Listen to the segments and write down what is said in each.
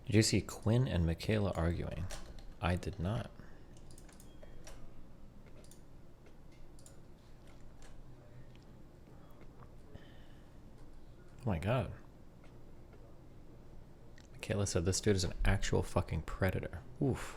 Did you see Quinn and Michaela arguing? I did not. Oh my god. Michaela said this dude is an actual fucking predator. Oof.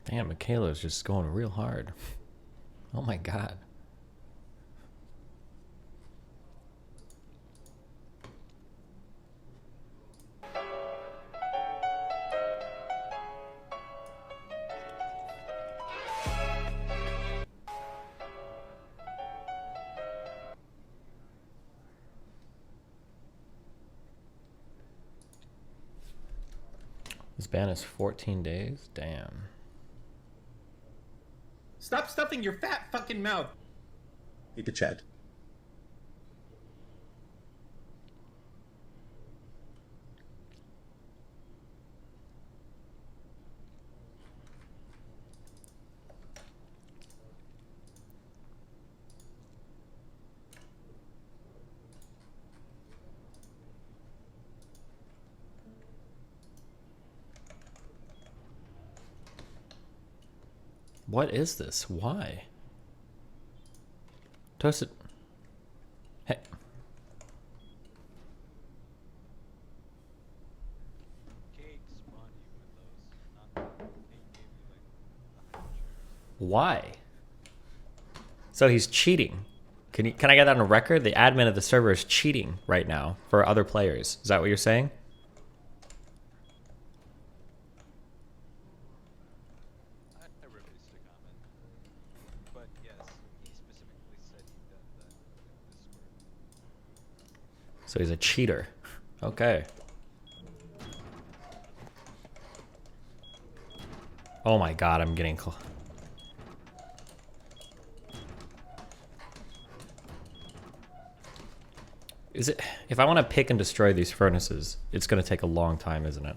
Damn, Michaela's just going real hard. Oh my god. This ban is 14 days? Damn. Stop stuffing your fat fucking mouth. Keep it, Chad. What is this? Why? Toasted. Hey. Why? So he's cheating. Can I get that on a record? The admin of the server is cheating right now for other players. Is that what you're saying? So he's a cheater. Okay. Oh my god, I'm getting close. Is it, if I want to pick and destroy these furnaces, it's going to take a long time, isn't it?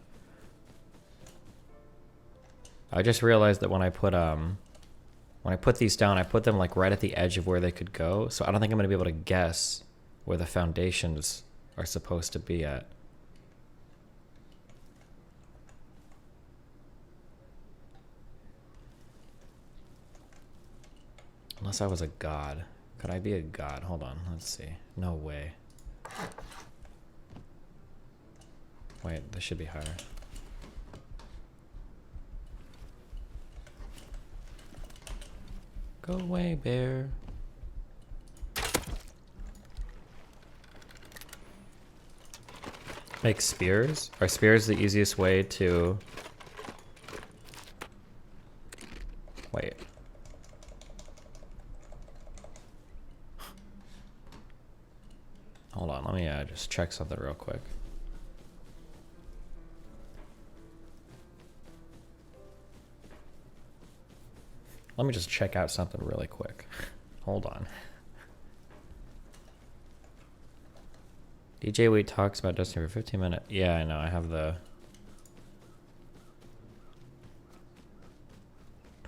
I just realized that when I put these down, I put them like right at the edge of where they could go. So I don't think I'm going to be able to guess where the foundations are supposed to be at. Unless I was a god. Could I be a god? Hold on, let's see. No way. Wait, this should be higher. Go away, bear. Make spears? Are spears the easiest way to... Wait. Hold on, let me just check something real quick. Let me just check out something really quick. Hold on. djWHEATs talks about Destiny for 15 minutes. Yeah, I know. I have the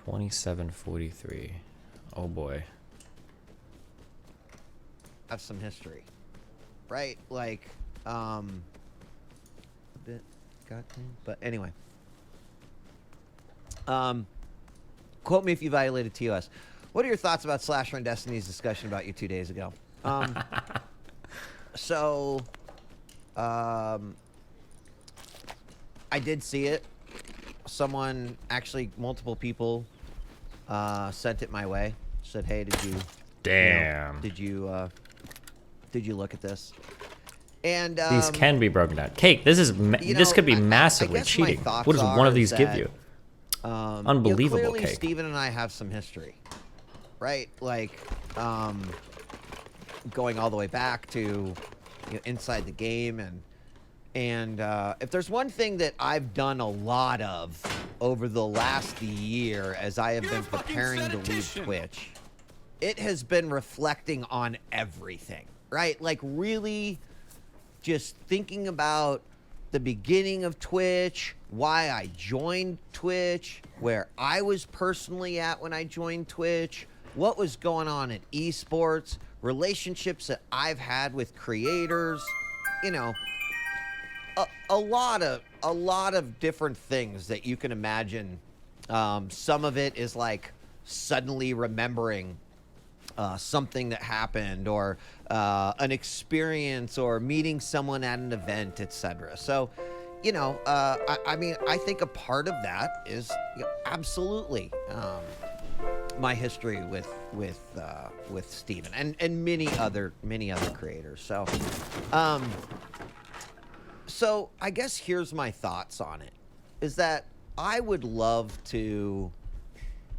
2743. Oh boy. Have some history, right? Like, a bit goddamn. But anyway, quote me if you violated TOS. What are your thoughts about Slasher and Destiny's discussion about you 2 days ago? So, I did see it. Someone, actually, multiple people, sent it my way. Said, "Hey, did you? Damn. You know, did you look at this?" And these can be broken down. Cake. This is this could be massively cheating. What does one of these give you? Unbelievable, you know, clearly Cake. Steven and I have some history, right? Like, going all the way back to, you know, inside the game, and if there's one thing that I've done a lot of over the last year as I have been preparing to leave Twitch, it has been reflecting on everything, right? Like, really just thinking about the beginning of Twitch, why I joined Twitch, where I was personally at when I joined Twitch, what was going on in esports, relationships that I've had with creators, you know, a lot of different things that you can imagine. Some of it is like suddenly remembering something that happened, or an experience, or meeting someone at an event, etc. So, you know, I mean, I think a part of that is, you know, absolutely my history with Steven and many other creators. So, so I guess here's my thoughts on it: is that I would love to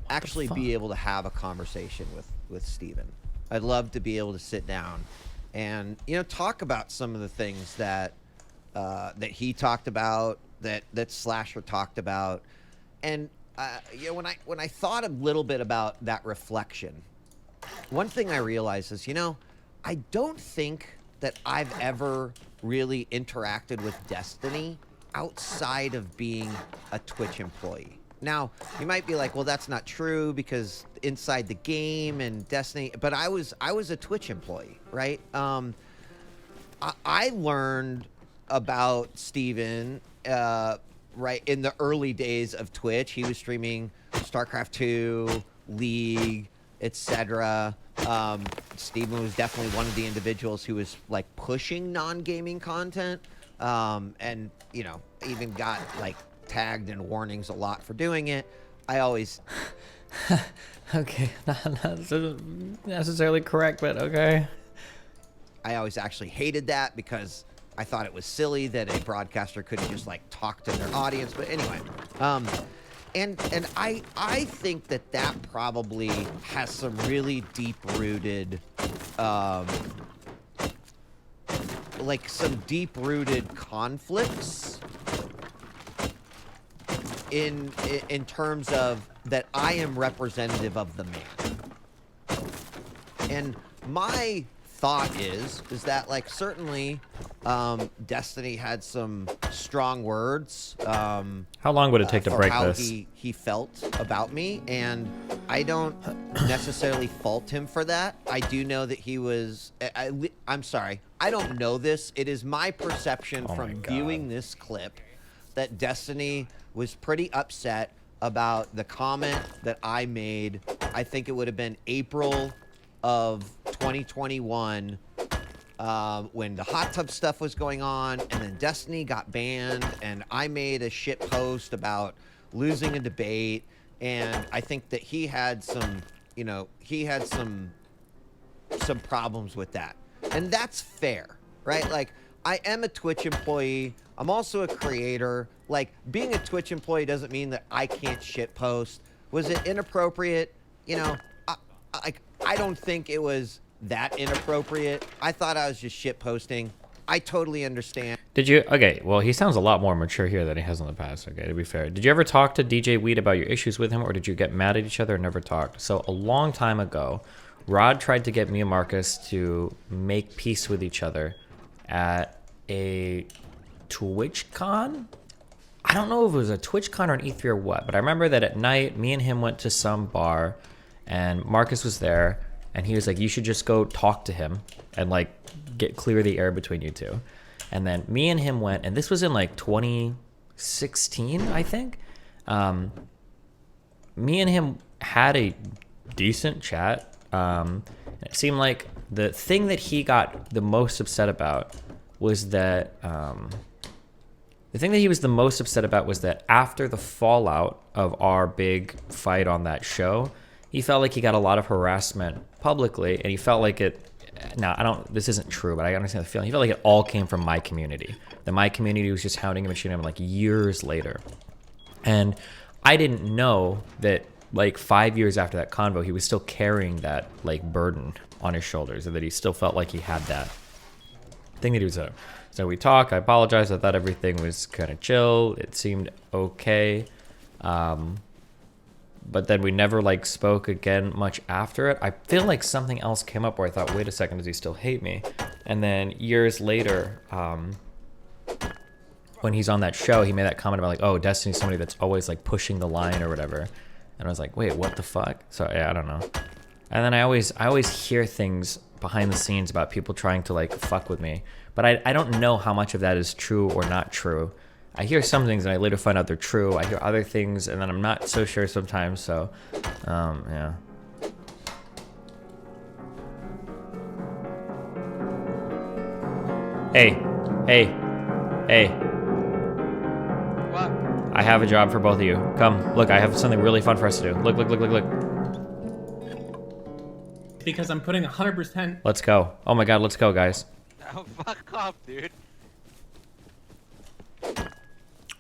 actually be able to have a conversation with Steven. I'd love to be able to sit down and, you know, talk about some of the things that that he talked about, that Slasher talked about. And you know, when I thought a little bit about that reflection, one thing I realized is, you know, I don't think that I've ever really interacted with Destiny outside of being a Twitch employee. Now, you might be like, well, that's not true, because inside the game and Destiny, but I was a Twitch employee, right? I learned about Steven right in the early days of Twitch. He was streaming StarCraft 2, League, etc. Steven was definitely one of the individuals who was like pushing non-gaming content, and, you know, even got like tagged in warnings a lot for doing it. I always Okay, not necessarily correct, but okay. I always actually hated that, because I thought it was silly that a broadcaster couldn't just like talk to their audience. But anyway, and I think that probably has some really deep-rooted like some deep-rooted conflicts in terms of that I am representative of the man. And my thought is that, like, certainly Destiny had some strong words. How long would it take to break how this? he felt about me, and I don't necessarily fault him for that. I do know that he was. I'm sorry, I don't know this. It is my perception from viewing this clip that Destiny was pretty upset about the comment that I made. I think it would have been April of 2021, when the hot tub stuff was going on, and then Destiny got banned, and I made a shit post about losing a debate, and I think that he had some, you know, some problems with that. And that's fair, right? Like, I am a Twitch employee. I'm also a creator. Like, being a Twitch employee doesn't mean that I can't shit post. Was it inappropriate? You know, I don't think it was that inappropriate. I thought I was just shit posting. I totally understand. Did you? Okay, well, he sounds a lot more mature here than he has in the past. Okay, to be fair, did you ever talk to djWHEAT about your issues with him, or did you get mad at each other and never talked? So a long time ago, Rod tried to get me and Marcus to make peace with each other at a TwitchCon. I don't know if it was a TwitchCon or an E3 or what, but I remember that at night, me and him went to some bar, and Marcus was there, and he was like, you should just go talk to him and like clear the air between you two. And then me and him went, and this was in like 2016, I think. Me and him had a decent chat. It seemed like the thing that he got the most upset about was that after the fallout of our big fight on that show, he felt like he got a lot of harassment publicly, and he felt like it. Now, this isn't true, but I understand the feeling. He felt like it all came from my community. That my community was just hounding him and shooting him like years later. And I didn't know that like 5 years after that convo, he was still carrying that like burden on his shoulders, and that he still felt like he had that thing that he was a. So we talked, I apologized, I thought everything was kind of chill. It seemed okay. But then we never like spoke again much after it. I feel like something else came up where I thought, wait a second, does he still hate me? And then years later, when he's on that show, he made that comment about like, oh, Destiny's somebody that's always like pushing the line or whatever. And I was like, wait, what the fuck? So yeah, I don't know. And then I always hear things behind the scenes about people trying to like fuck with me, but I don't know how much of that is true or not true. I hear some things and I later find out they're true. I hear other things and then I'm not so sure sometimes. So, yeah. Hey. What? I have a job for both of you. Come, look, I have something really fun for us to do. Look. Because I'm putting 100%. Let's go. Oh my god, let's go, guys. Oh, fuck off, dude.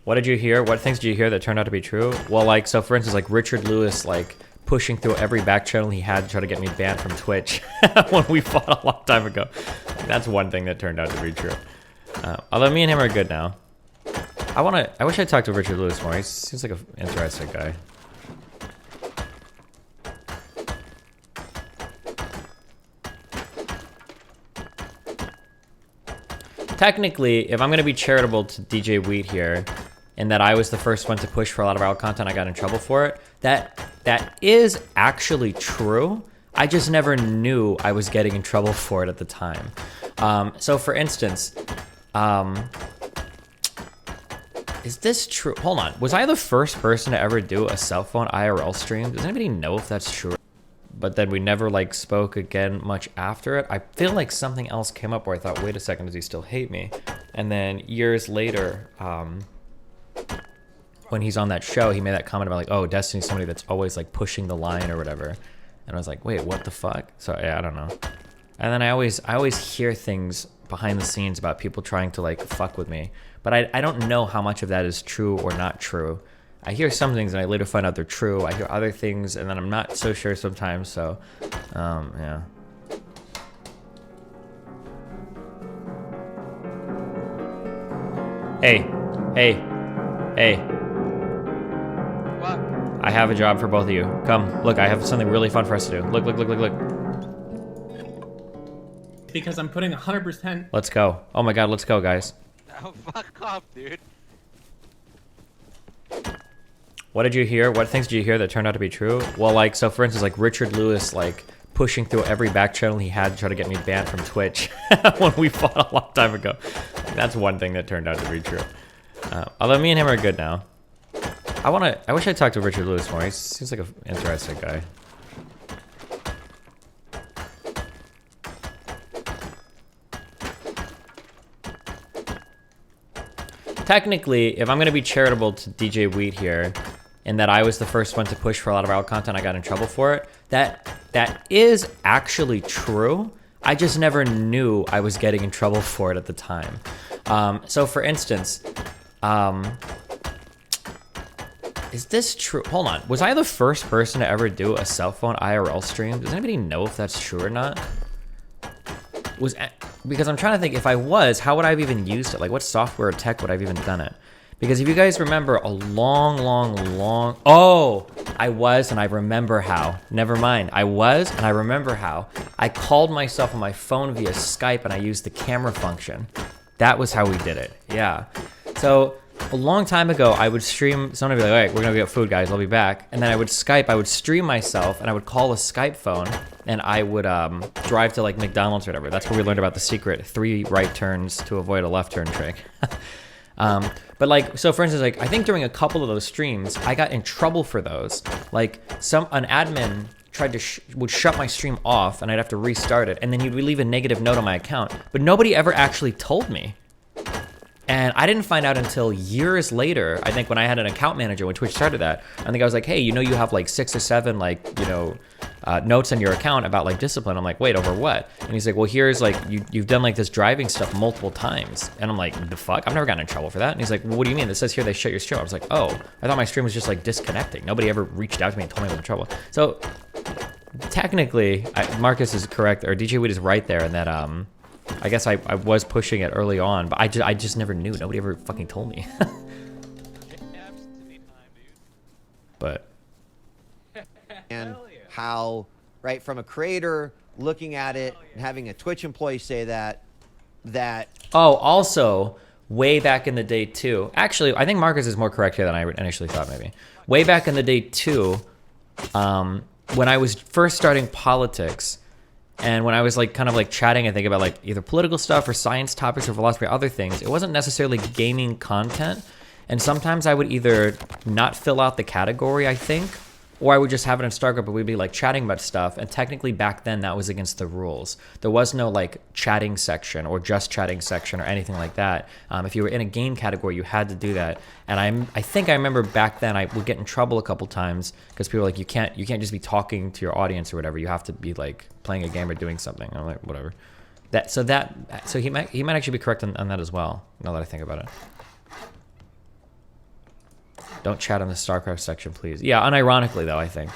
What did you hear? What things did you hear that turned out to be true? Well, like, so for instance, like Richard Lewis, like, pushing through every back channel he had to try to get me banned from Twitch when we fought a long time ago. That's one thing that turned out to be true. Although me and him are good now. I wish I talked to Richard Lewis more. He seems like an interesting guy. Technically, if I'm going to be charitable to djWHEAT here, and that I was the first one to push for a lot of our content, I got in trouble for it, that is actually true. I just never knew I was getting in trouble for it at the time. So for instance, is this true? Hold on. Was I the first person to ever do a cell phone IRL stream? Does anybody know if that's true? But then we never like spoke again much after it. I feel like something else came up where I thought, wait a second, does he still hate me? And then years later, when he's on that show, he made that comment about like, oh, Destiny's somebody that's always like pushing the line or whatever. And I was like, wait, what the fuck? So yeah, I don't know. And then I always hear things behind the scenes about people trying to like fuck with me, but I don't know how much of that is true or not true. I hear some things and I later find out they're true. I hear other things and then I'm not so sure sometimes. So, yeah. Hey. What? I have a job for both of you. Come, look, I have something really fun for us to do. Look. Because I'm putting 100%. Let's go. Oh my god, let's go, guys. Oh, fuck off, dude. What did you hear? What things did you hear that turned out to be true? Well, like, so for instance, like Richard Lewis, like, pushing through every back channel he had to try to get me banned from Twitch when we fought a long time ago. That's one thing that turned out to be true. Although me and him are good now. I wish I talked to Richard Lewis more. He seems like an interesting guy. Technically, if I'm going to be charitable to djWHEAT here, and that I was the first one to push for a lot of our content, I got in trouble for it, that is actually true. I just never knew I was getting in trouble for it at the time. So for instance, is this true? Hold on. Was I the first person to ever do a cell phone IRL stream? Does anybody know if that's true or not? Because I'm trying to think, if I was, how would I have even used it? Like, what software or tech would I have even done it? Because if you guys remember a long... Oh, I was, and I remember how. Never mind. I was, and I remember how. I called myself on my phone via Skype, and I used the camera function. That was how we did it. Yeah. So a long time ago, I would stream. Someone would be like, all right, we're going to get food, guys. I'll be back. And then I would Skype. I would stream myself, and I would call a Skype phone, and I would drive to, like, McDonald's or whatever. That's where we learned about the secret 3 right turns to avoid a left turn trick. But like, so for instance, like, I think during a couple of those streams, I got in trouble for those. Like, an admin tried to would shut my stream off, and I'd have to restart it, and then he'd leave a negative note on my account, but nobody ever actually told me. And I didn't find out until years later, I think when I had an account manager when Twitch started that. I think I was like, hey, you know, you have like 6 or 7, like, you know, notes on your account about like discipline. I'm like, wait, over what? And he's like, well, here's like, you've done like this driving stuff multiple times. And I'm like, the fuck? I've never gotten in trouble for that. And he's like, well, what do you mean? This says here they shut your stream. I was like, oh, I thought my stream was just like disconnecting. Nobody ever reached out to me and told me I was in trouble. So technically, Marcus is correct, or djWHEAT is right there in that, I guess I was pushing it early on, but I just never knew. Nobody ever fucking told me. But And how, right, from a creator looking at it and having a Twitch employee say that, that Oh, also, way back in the day too. Actually, I think Marcus is more correct here than I initially thought. Maybe way back in the day too, when I was first starting politics, and when I was like kind of like chatting, I think about like either political stuff or science topics or philosophy or other things. It wasn't necessarily gaming content, and sometimes I would either not fill out the category, I think, or I would just have it in StarCraft, but we'd be like chatting about stuff. And technically back then that was against the rules. There was no like chatting section or just chatting section or anything like that. If you were in a game category, you had to do that. And I think I remember back then I would get in trouble a couple times because people were like, you can't just be talking to your audience or whatever. You have to be like playing a game or doing something. I'm like, whatever. So he might actually be correct on that as well, now that I think about it. Don't chat on the StarCraft section, please. Yeah, unironically, though, I think.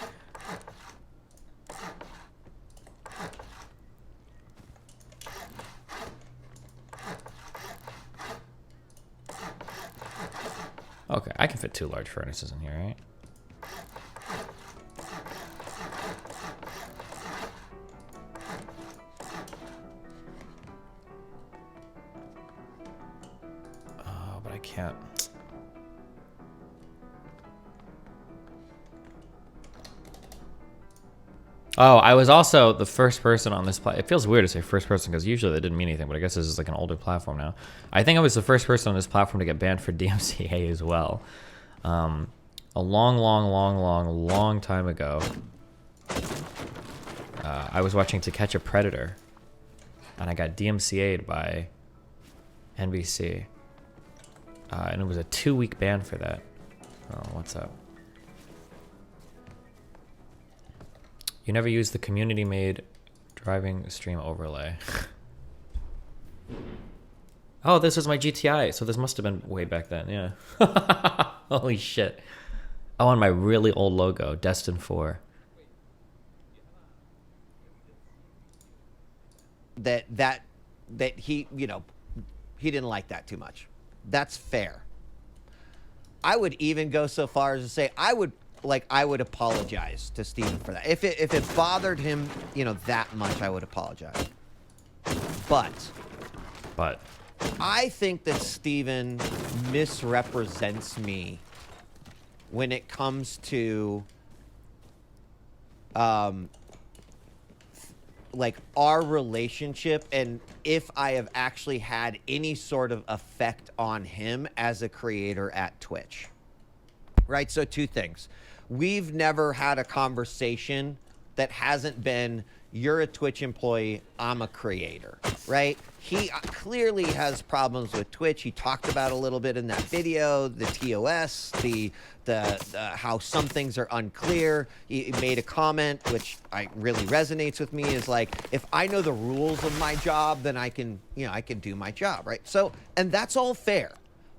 Okay, I can fit 2 large furnaces in here, right? Oh, but I can't. Oh, I was also the first person on this platform. It feels weird to say first person because usually that didn't mean anything, but I guess this is like an older platform now. I think I was the first person on this platform to get banned for DMCA as well. A long time ago, I was watching To Catch a Predator, and I got DMCA'd by NBC. And it was a 2-week ban for that. Oh, what's up? You never used the community-made driving stream overlay. Oh, this was my GTI, so this must have been way back then, yeah. Holy shit. Oh, on my really old logo, Destined 4. that he, you know, he didn't like that too much. That's fair. I would even go so far as to say I would apologize to Steven for that. If it bothered him, you know, that much, I would apologize. But I think that Steven misrepresents me when it comes to like our relationship and if I have actually had any sort of effect on him as a creator at Twitch. Right? So 2 things. We've never had a conversation that hasn't been, you're a Twitch employee, I'm a creator, right? He clearly has problems with Twitch. He talked about a little bit in that video, the TOS, the how some things are unclear. He made a comment, which really resonates with me, is like, if I know the rules of my job, then I can do my job, right? So, and that's all fair.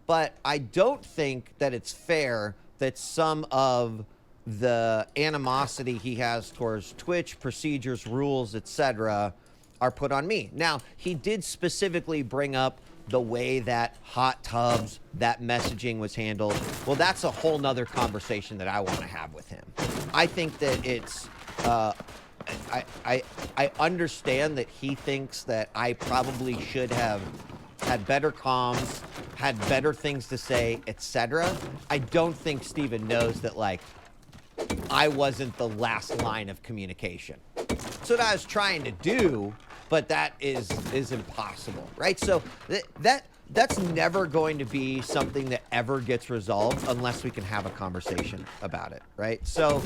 But I don't think that it's fair that some of the animosity he has towards Twitch, procedures, rules, etc., are put on me. Now, he did specifically bring up the way that hot tubs, that messaging was handled. Well, that's a whole nother conversation that I want to have with him. I think that it's, I understand that he thinks that I probably should have had better comms, had better things to say, etc. I don't think Steven knows that, like, I wasn't the last line of communication. So what I was trying to do, but that is impossible, right? So that's never going to be something that ever gets resolved unless we can have a conversation about it, right? So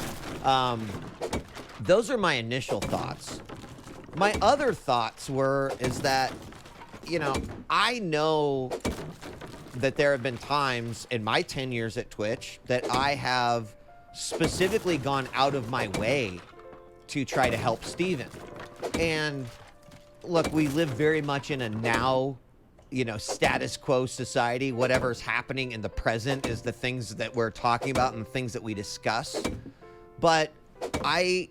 those are my initial thoughts. My other thoughts is that, you know, I know that there have been times in my 10 years at Twitch that I have specifically gone out of my way to try to help Steven. And look, we live very much in a now, you know, status quo society. Whatever's happening in the present is the things that we're talking about and the things that we discuss. But I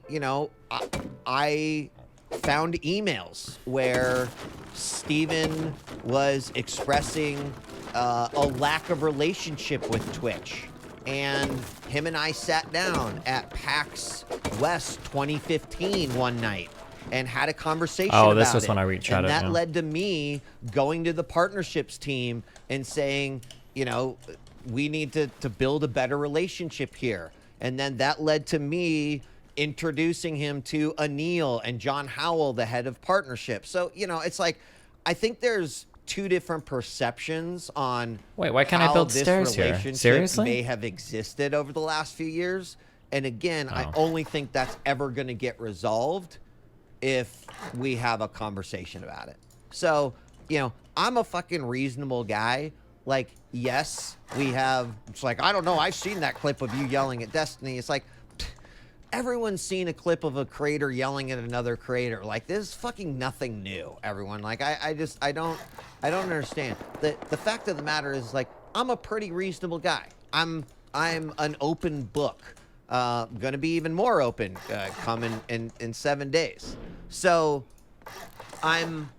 found emails where Steven was expressing a lack of relationship with Twitch. And him and I sat down at PAX West 2015 one night. and had a conversation Oh, about this was it. when I reached out and it, that yeah. led to me going to the partnerships team and saying, you know, we need to build a better relationship here. And then that led to me introducing him to Anil and John Howell, the head of partnerships. So, you know, it's like, I think there's two different perceptions on Wait, why can't I how build this stairs here? relationship Seriously? may have existed over the last few years. And again, I Oh. only think that's ever going to get resolved if we have a conversation about it. So, you know, I'm a fucking reasonable guy. Like, yes, we have, it's like, I don't know, I've seen that clip of you yelling at Destiny. It's like, everyone's seen a clip of a creator yelling at another creator. Like, this is fucking nothing new, everyone. Like, I don't understand. The fact of the matter is, like, I'm a pretty reasonable guy. I'm an open book. Gonna be even more open coming in 7 days. So I'm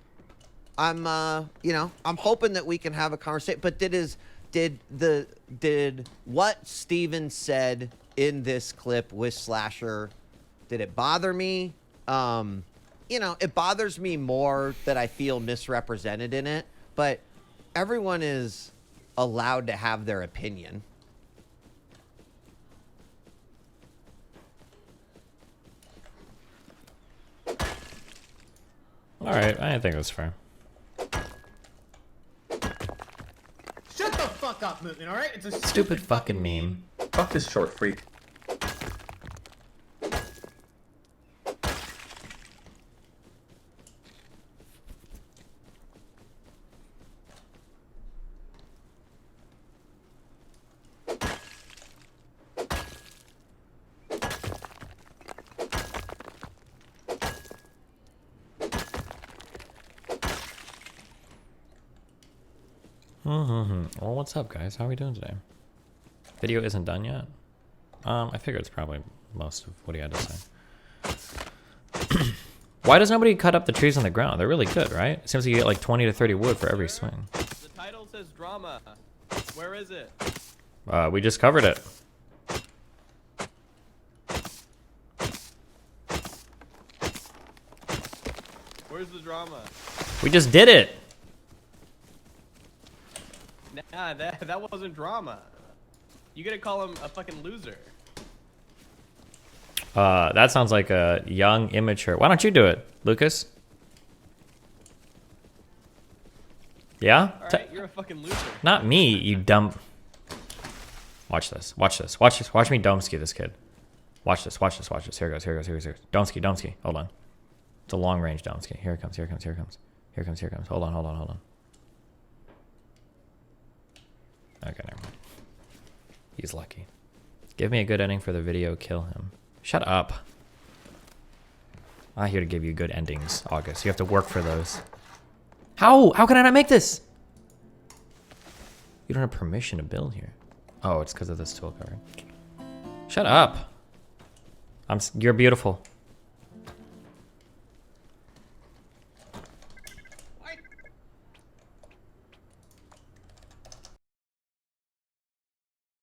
you know, I'm hoping that we can have a conversation. But did what Steven said in this clip with Slasher, did it bother me? You know, it bothers me more that I feel misrepresented in it, but everyone is allowed to have their opinion. All right, I think that's fair. Shut the fuck up, Moon, alright? It's a Stupid fucking meme. Fuck this short freak. Well, what's up, guys? How are we doing today? Video isn't done yet. I figure it's probably most of what he had to say. Why does nobody cut up the trees on the ground? They're really good, right? It seems like you get like 20 to 30 wood for every swing. The title says drama. Where is it? We just covered it. Where's the drama? We just did it. Nah, that wasn't drama. You gotta call him a fucking loser. That sounds like a young, immature. Why don't you do it, Lucas? Yeah? Alright, you're a fucking loser. Not me, you dumb. Watch this. Watch this. Watch this. Watch me domski this kid. Watch this. Watch this. Watch this. Here it goes. Here it goes. Here it goes. Domski. Domski. Hold on. It's a long range domski. Here it comes. Here it comes. Here it comes. Here it comes. Here it comes. Hold on. Hold on. Hold on. Okay, never mind. He's lucky. Give me a good ending for the video. Kill him. Shut up. I'm here to give you good endings, August. You have to work for those. How? How can I not make this? You don't have permission to build here. Oh, it's because of this tool cover. Shut up. You're beautiful.